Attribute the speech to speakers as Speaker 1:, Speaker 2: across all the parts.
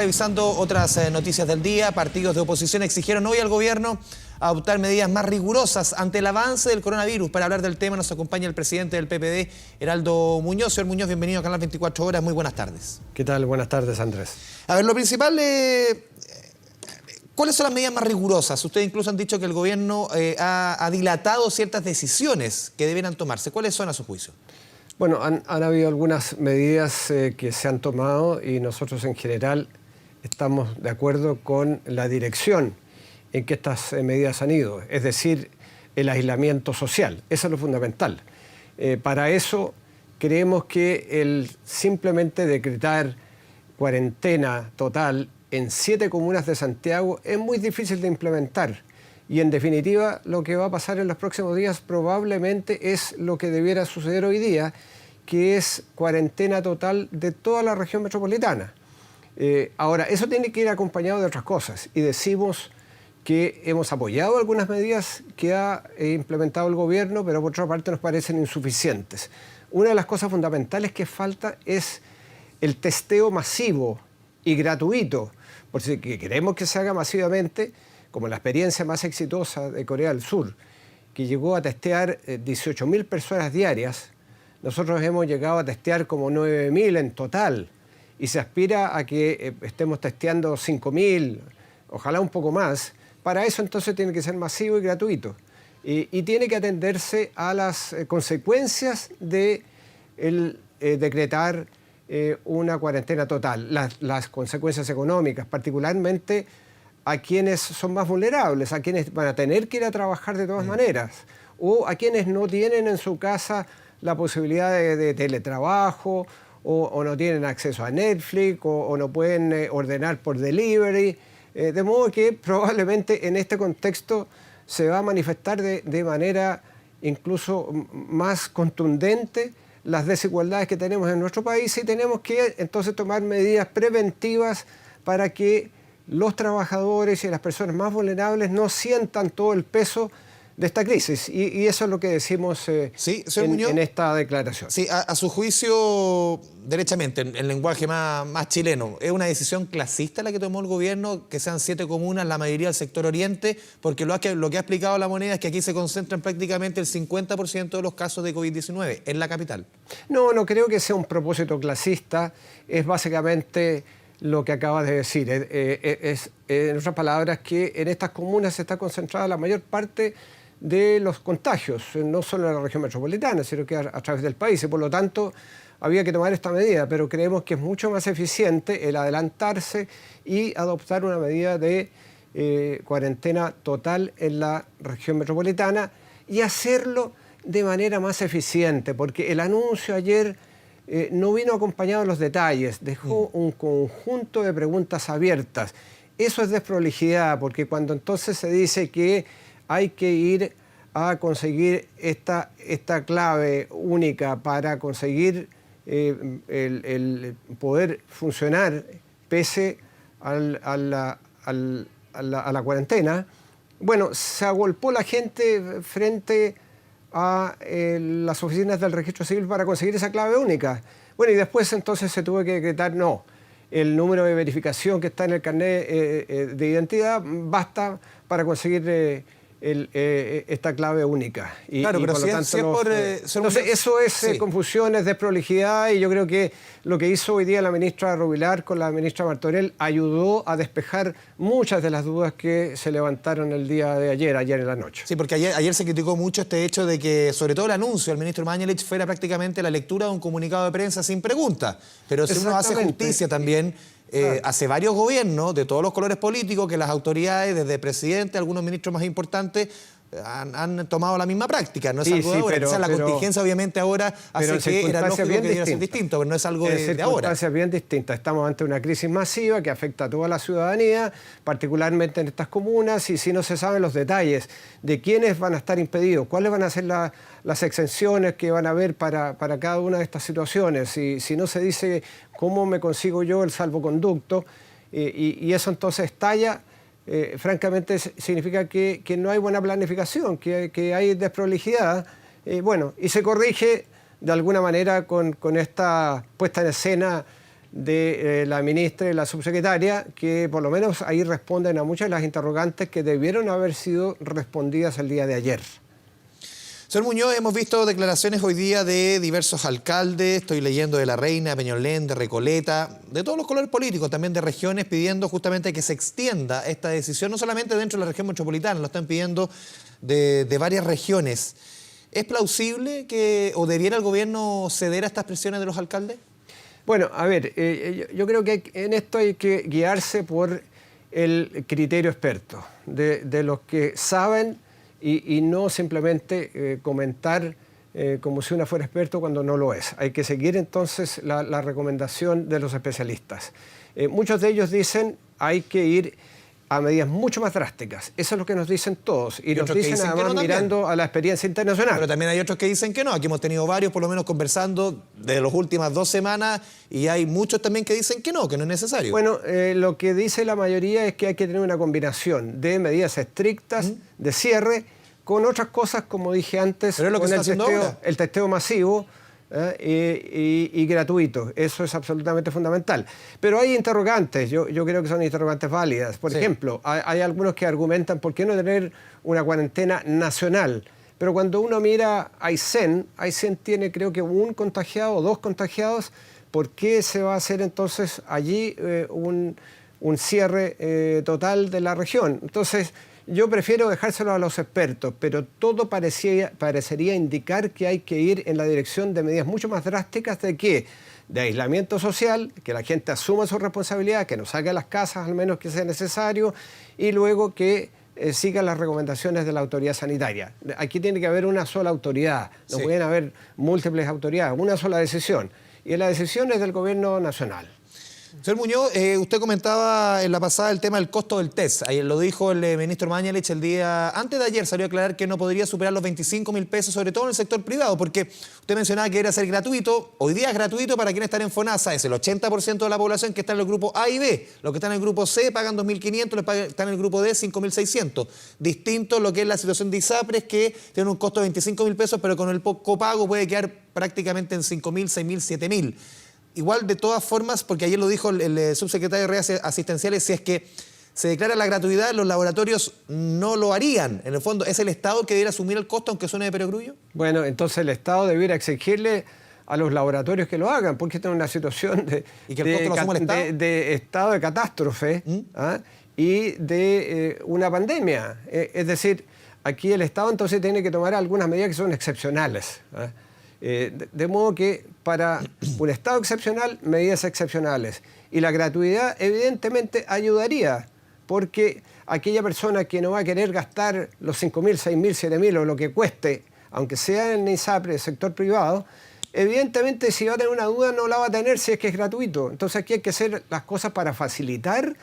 Speaker 1: Revisando otras noticias del día, partidos de oposición exigieron hoy al gobierno adoptar medidas más rigurosas ante el avance del coronavirus. Para hablar del tema nos acompaña el presidente del PPD, Heraldo Muñoz. Señor Muñoz, bienvenido a Canal 24 Horas. Muy buenas tardes.
Speaker 2: ¿Qué tal? Buenas tardes, Andrés.
Speaker 1: A ver, lo principal, ¿cuáles son las medidas más rigurosas? Ustedes incluso han dicho que el gobierno ha dilatado ciertas decisiones que deberán tomarse. ¿Cuáles son a su juicio?
Speaker 2: Bueno, han habido algunas medidas que se han tomado y nosotros en general estamos de acuerdo con la dirección en que estas medidas han ido, es decir, el aislamiento social. Eso es lo fundamental. Para eso creemos que el simplemente decretar cuarentena total en 7 comunas de Santiago es muy difícil de implementar. Y en definitiva, lo que va a pasar en los próximos días probablemente es lo que debiera suceder hoy día, que es cuarentena total de toda la región metropolitana. Ahora, eso tiene que ir acompañado de otras cosas. Y decimos que hemos apoyado algunas medidas que ha implementado el gobierno, pero por otra parte nos parecen insuficientes. Una de las cosas fundamentales que falta es el testeo masivo y gratuito. Porque si queremos que se haga masivamente, como la experiencia más exitosa de Corea del Sur, que llegó a testear 18.000 personas diarias, nosotros hemos llegado a testear como 9.000 en total. Y se aspira a que estemos testeando 5.000, ojalá un poco más. Para eso entonces tiene que ser masivo y gratuito. Y tiene que atenderse a las consecuencias de decretar una cuarentena total. Las consecuencias económicas, particularmente a quienes son más vulnerables, a quienes van a tener que ir a trabajar de todas maneras, o a quienes no tienen en su casa la posibilidad de teletrabajo, o no tienen acceso a Netflix, o no pueden ordenar por delivery. De modo que probablemente en este contexto se va a manifestar de manera incluso más contundente las desigualdades que tenemos en nuestro país, y tenemos que entonces tomar medidas preventivas para que los trabajadores y las personas más vulnerables no sientan todo el peso de esta crisis. Y eso es lo que decimos
Speaker 1: sí, en
Speaker 2: esta declaración.
Speaker 1: Sí, a su juicio, derechamente, en lenguaje más chileno, ¿es una decisión clasista la que tomó el gobierno, que sean 7 comunas, la mayoría del sector oriente? Porque lo que ha explicado La Moneda es que aquí se concentran prácticamente el 50% de los casos de COVID-19 en la capital.
Speaker 2: No creo que sea un propósito clasista. Es básicamente lo que acabas de decir. En otras palabras, que en estas comunas está concentrada la mayor parte de los contagios, no solo en la región metropolitana, sino que a través del país, y por lo tanto había que tomar esta medida, pero creemos que es mucho más eficiente el adelantarse y adoptar una medida de cuarentena total en la región metropolitana y hacerlo de manera más eficiente, porque el anuncio ayer no vino acompañado de los detalles, dejó un conjunto de preguntas abiertas. Eso es desprolijidad, porque cuando entonces se dice que hay que ir a conseguir esta clave única para conseguir el poder funcionar pese a la cuarentena. Bueno, se agolpó la gente frente a las oficinas del registro civil para conseguir esa clave única. Bueno, y después entonces se tuvo que decretar, no, el número de verificación que está en el carnet de identidad basta para conseguir esta clave única.
Speaker 1: Claro, pero
Speaker 2: entonces eso es confusión, es desprolijidad, y yo creo que lo que hizo hoy día la ministra Rubilar con la ministra Martorell ayudó a despejar muchas de las dudas que se levantaron el día de ayer en la noche.
Speaker 1: Sí, porque ayer se criticó mucho este hecho de que, sobre todo el anuncio del ministro Mañalich, fuera prácticamente la lectura de un comunicado de prensa sin pregunta. Pero si uno hace justicia también, hace varios gobiernos de todos los colores políticos que las autoridades, desde presidente, algunos ministros más importantes, han tomado la misma práctica. No es algo de ahora. La contingencia obviamente ahora hace que era lógico que debiera ser distinto, pero no es algo de ahora.
Speaker 2: Circunstancias bien distintas. Estamos ante una crisis masiva que afecta a toda la ciudadanía, particularmente en estas comunas, y si no se saben los detalles de quiénes van a estar impedidos, cuáles van a ser las exenciones que van a haber para cada una de estas situaciones, si no se dice cómo me consigo yo el salvoconducto, y eso entonces estalla. Francamente significa que no hay buena planificación, que hay desprolijidad, y se corrige de alguna manera con esta puesta en escena de la ministra y la subsecretaria, que por lo menos ahí responden a muchas de las interrogantes que debieron haber sido respondidas el día de ayer.
Speaker 1: Señor Muñoz, hemos visto declaraciones hoy día de diversos alcaldes, estoy leyendo de La Reina, de Peñolén, de Recoleta, de todos los colores políticos, también de regiones, pidiendo justamente que se extienda esta decisión, no solamente dentro de la región metropolitana, lo están pidiendo de varias regiones. ¿Es plausible que, o debiera el gobierno ceder a estas presiones de los alcaldes?
Speaker 2: Bueno, a ver, yo creo que en esto hay que guiarse por el criterio experto, de los que saben y no simplemente comentar como si uno fuera experto cuando no lo es. Hay que seguir entonces la recomendación de los especialistas. Muchos de ellos dicen hay que ir a medidas mucho más drásticas. Eso es lo que nos dicen todos. Y nos dicen además mirando a la experiencia internacional.
Speaker 1: Pero también hay otros que dicen que no. Aquí hemos tenido varios, por lo menos, conversando de las últimas 2 semanas y hay muchos también que dicen que no es necesario.
Speaker 2: Bueno, lo que dice la mayoría es que hay que tener una combinación de medidas estrictas, de cierre, con otras cosas, como dije antes,
Speaker 1: pero es lo que
Speaker 2: con el testeo masivo, y gratuito. Eso es absolutamente fundamental. Pero hay interrogantes, yo creo que son interrogantes válidas. Por ejemplo, hay algunos que argumentan por qué no tener una cuarentena nacional. Pero cuando uno mira a Aysén tiene creo que 1 contagiado o 2 contagiados. ¿Por qué se va a hacer entonces allí un cierre total de la región? Entonces, yo prefiero dejárselo a los expertos, pero todo parecería indicar que hay que ir en la dirección de medidas mucho más drásticas de aislamiento social, que la gente asuma su responsabilidad, que no salga de las casas al menos que sea necesario, y luego que siga las recomendaciones de la autoridad sanitaria. Aquí tiene que haber una sola autoridad, no pueden haber múltiples autoridades, una sola decisión, y la decisión es del gobierno nacional.
Speaker 1: Señor Muñoz, usted comentaba en la pasada el tema del costo del test. Ayer lo dijo el ministro Mañalich el día antes de ayer, salió a aclarar que no podría superar los 25.000 pesos, sobre todo en el sector privado, porque usted mencionaba que era ser gratuito. Hoy día es gratuito para quienes están en FONASA, es el 80% de la población que está en el grupo A y B. Los que están en el grupo C pagan 2.500, los que están en el grupo D 5.600. Distinto lo que es la situación de ISAPRES, que tiene un costo de 25.000 pesos, pero con el copago puede quedar prácticamente en 5.000, 6.000, 7.000. Igual, de todas formas, porque ayer lo dijo el subsecretario de redes asistenciales, si es que se declara la gratuidad, los laboratorios no lo harían. En el fondo, ¿es el Estado el que debiera asumir el costo, aunque suene de perogrullo?
Speaker 2: Bueno, entonces el Estado debiera exigirle a los laboratorios que lo hagan, porque esta es una situación de estado de catástrofe y de una pandemia. Es decir, aquí el Estado entonces tiene que tomar algunas medidas que son excepcionales. De modo que para un estado excepcional, medidas excepcionales. Y la gratuidad evidentemente ayudaría, porque aquella persona que no va a querer gastar los 5.000, 6.000, 7.000 o lo que cueste, aunque sea en ISAPRE, el sector privado, evidentemente si va a tener una duda no la va a tener si es que es gratuito. Entonces aquí hay que hacer las cosas para facilitar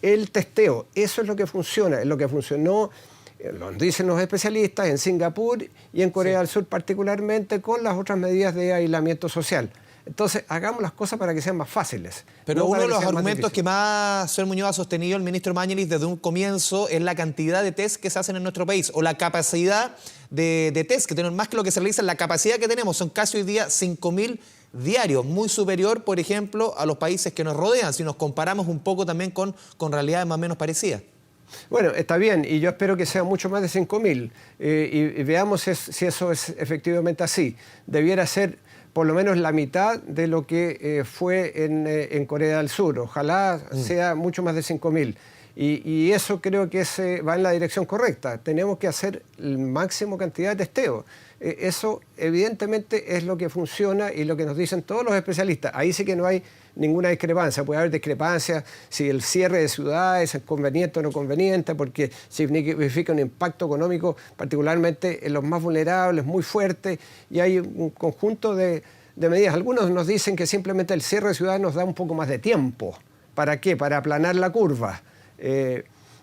Speaker 2: el testeo. Eso es lo que funciona, es lo que funcionó, lo dicen los especialistas, en Singapur y en Corea del Sur particularmente, con las otras medidas de aislamiento social. Entonces, hagamos las cosas para que sean más fáciles.
Speaker 1: Pero uno de los argumentos que más, señor Muñoz, ha sostenido el ministro Mañalich desde un comienzo es la cantidad de test que se hacen en nuestro país, o la capacidad de test que tenemos, más que lo que se realiza, la capacidad que tenemos, son casi hoy día 5.000 diarios, muy superior, por ejemplo, a los países que nos rodean, si nos comparamos un poco también con realidades más o menos parecidas.
Speaker 2: Bueno, está bien, y yo espero que sea mucho más de 5.000, y veamos si eso es efectivamente así. Debiera ser por lo menos la mitad de lo que fue en Corea del Sur. Ojalá sea mucho más de 5.000. Y eso creo que va en la dirección correcta. Tenemos que hacer el máximo cantidad de testeo. Eso evidentemente es lo que funciona y lo que nos dicen todos los especialistas. Ahí sí que no hay ninguna discrepancia. Puede haber discrepancias si el cierre de ciudades es conveniente o no conveniente, porque significa un impacto económico, particularmente en los más vulnerables, muy fuerte, y hay un conjunto de medidas. Algunos nos dicen que simplemente el cierre de ciudades nos da un poco más de tiempo. ¿Para qué? Para aplanar la curva.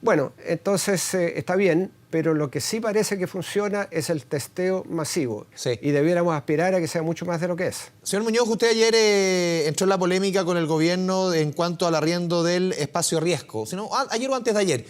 Speaker 2: Bueno, entonces está bien, pero lo que sí parece que funciona es el testeo masivo. Sí. Y debiéramos aspirar a que sea mucho más de lo que es.
Speaker 1: Señor Muñoz, usted ayer entró en la polémica con el gobierno en cuanto al arriendo del espacio riesgo. Ayer o antes de ayer,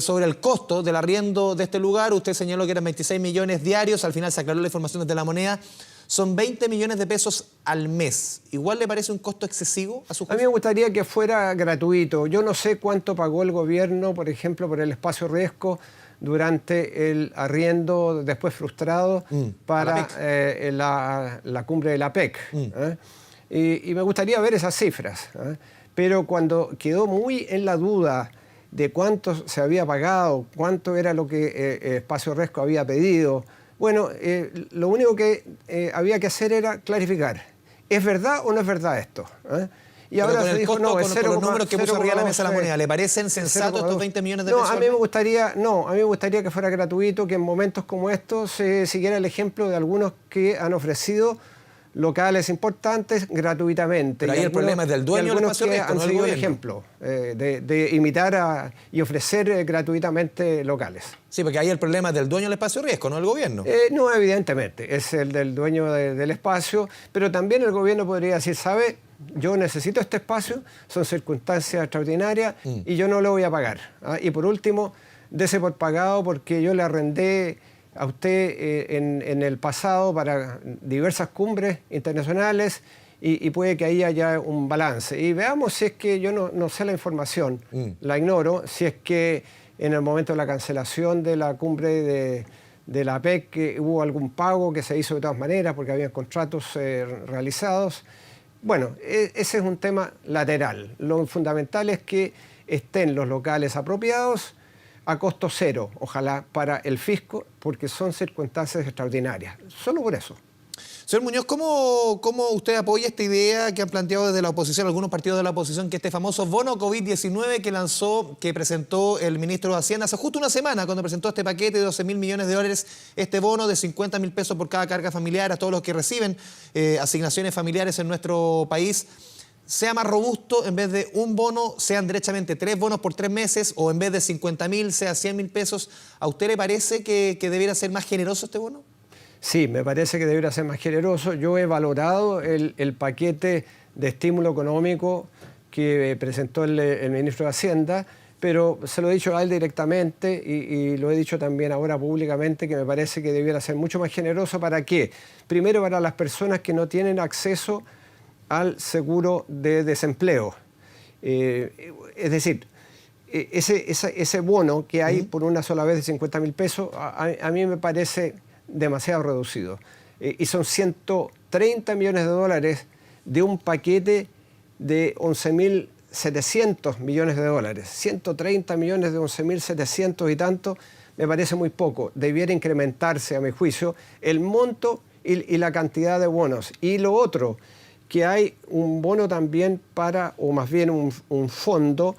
Speaker 1: sobre el costo del arriendo de este lugar. Usted señaló que eran 26 millones diarios, al final se aclaró la información desde La Moneda. Son 20 millones de pesos al mes. ¿Igual le parece un costo excesivo a su juicio?
Speaker 2: A mí me gustaría que fuera gratuito. Yo no sé cuánto pagó el gobierno, por ejemplo, por el espacio Riesco durante el arriendo después frustrado para la cumbre de la PEC. Y me gustaría ver esas cifras. Pero cuando quedó muy en la duda de cuánto se había pagado, cuánto era lo que Espacio Riesgo había pedido, bueno, lo único que había que hacer era clarificar. ¿Es verdad o no es verdad esto? Y
Speaker 1: pero
Speaker 2: ahora
Speaker 1: con
Speaker 2: se dijo,
Speaker 1: costo,
Speaker 2: no, es 0,
Speaker 1: con los números que puso arriba de la mesa la moneda, ¿le parecen sensatos estos 20 millones de pesos?
Speaker 2: A mí me gustaría que fuera gratuito, que en momentos como estos se siguiera el ejemplo de algunos que han ofrecido locales importantes gratuitamente.
Speaker 1: Pero ahí el problema es del dueño del espacio Riesgo,
Speaker 2: han
Speaker 1: no del
Speaker 2: seguido el
Speaker 1: gobierno.
Speaker 2: ejemplo de imitar y ofrecer gratuitamente locales.
Speaker 1: Sí, porque ahí el problema es del dueño del espacio Riesgo, no del gobierno.
Speaker 2: No, evidentemente, es el del dueño del espacio, pero también el gobierno podría decir, ¿sabe? Yo necesito este espacio, son circunstancias extraordinarias y yo no lo voy a pagar. Y por último, dese por pagado porque yo le arrendé a usted en el pasado para diversas cumbres internacionales y puede que ahí haya un balance. Y veamos si es que yo no sé la información, la ignoro, si es que en el momento de la cancelación de la cumbre de la PEC hubo algún pago que se hizo de todas maneras porque había contratos realizados. Bueno, ese es un tema lateral. Lo fundamental es que estén los locales apropiados a costo cero, ojalá, para el fisco, porque son circunstancias extraordinarias. Solo por eso.
Speaker 1: Señor Muñoz, ¿cómo usted apoya esta idea que han planteado desde la oposición, algunos partidos de la oposición, que este famoso bono COVID-19 que presentó el ministro de Hacienda hace justo una semana, cuando presentó este paquete de 12.000 millones de dólares, este bono de 50.000 pesos por cada carga familiar a todos los que reciben asignaciones familiares en nuestro país, sea más robusto, en vez de un bono, sean derechamente 3 bonos por 3 meses, o en vez de 50.000, sea 100.000 pesos? ¿A usted le parece que debiera ser más generoso este bono?
Speaker 2: Sí, me parece que debería ser más generoso. Yo he valorado el paquete de estímulo económico que presentó el ministro de Hacienda, pero se lo he dicho a él directamente y lo he dicho también ahora públicamente, que me parece que debiera ser mucho más generoso. ¿Para qué? Primero, para las personas que no tienen acceso al seguro de desempleo. Es decir, ese bono que hay por una sola vez de 50.000 pesos, a mí me parece demasiado reducido. Y son 130 millones de dólares de un paquete de 11.700 millones de dólares. 130 millones de 11.700 y tanto me parece muy poco. Debiera incrementarse, a mi juicio, el monto y la cantidad de bonos. Y lo otro, que hay un bono también para, o más bien un fondo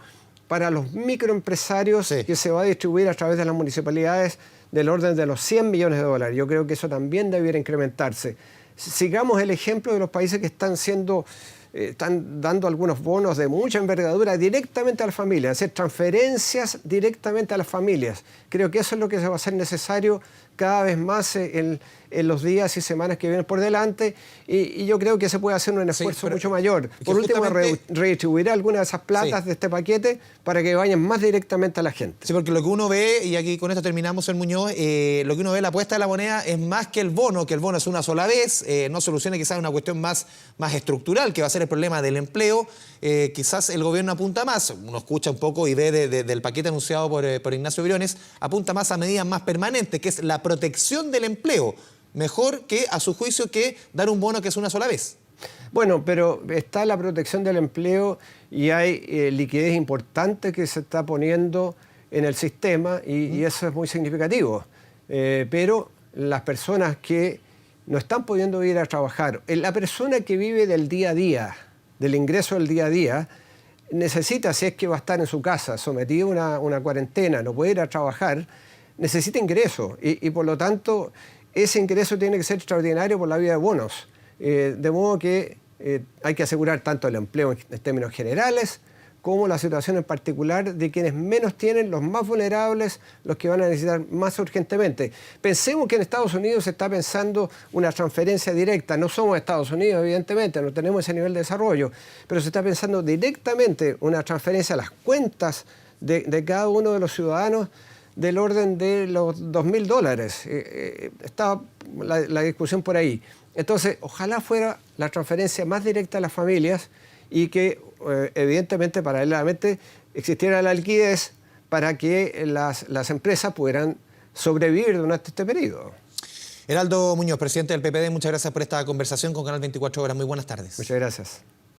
Speaker 2: para los microempresarios que se va a distribuir a través de las municipalidades del orden de los 100 millones de dólares. Yo creo que eso también debiera incrementarse. Sigamos el ejemplo de los países que están dando algunos bonos de mucha envergadura directamente a las familias, hacer transferencias directamente a las familias. Creo que eso es lo que se va a hacer necesario cada vez más en los días y semanas que vienen por delante, y yo creo que se puede hacer un esfuerzo mucho mayor. Por último, redistribuir algunas de esas platas de este paquete para que vayan más directamente a la gente.
Speaker 1: Sí, porque lo que uno ve, y aquí con esto terminamos, señor Muñoz, lo que uno ve, la apuesta de la moneda es más que el bono es una sola vez, no soluciona quizás una cuestión más estructural, que va a ser el problema del empleo. Quizás el gobierno apunta más, uno escucha un poco y ve del paquete anunciado por Ignacio Briones, apunta más a medidas más permanentes, que es la protección del empleo, mejor que, a su juicio, que dar un bono que es una sola vez.
Speaker 2: Bueno, pero está la protección del empleo y hay liquidez importante que se está poniendo en el sistema y eso es muy significativo. Pero las personas que no están pudiendo ir a trabajar, la persona que vive del día a día, del ingreso del día a día, necesita, si es que va a estar en su casa sometido a una cuarentena, no puede ir a trabajar, necesita ingreso y por lo tanto ese ingreso tiene que ser extraordinario por la vía de bonos. De modo que hay que asegurar tanto el empleo en términos generales como la situación en particular de quienes menos tienen, los más vulnerables, los que van a necesitar más urgentemente. Pensemos que en Estados Unidos se está pensando una transferencia directa. No somos Estados Unidos, evidentemente, no tenemos ese nivel de desarrollo, pero se está pensando directamente una transferencia a las cuentas de cada uno de los ciudadanos del orden de los $2.000. Está la discusión por ahí. Entonces, ojalá fuera la transferencia más directa a las familias y que, evidentemente, paralelamente, existiera la liquidez para que las empresas pudieran sobrevivir durante este periodo.
Speaker 1: Heraldo Muñoz, presidente del PPD, muchas gracias por esta conversación con Canal 24 Horas. Muy buenas tardes.
Speaker 2: Muchas gracias.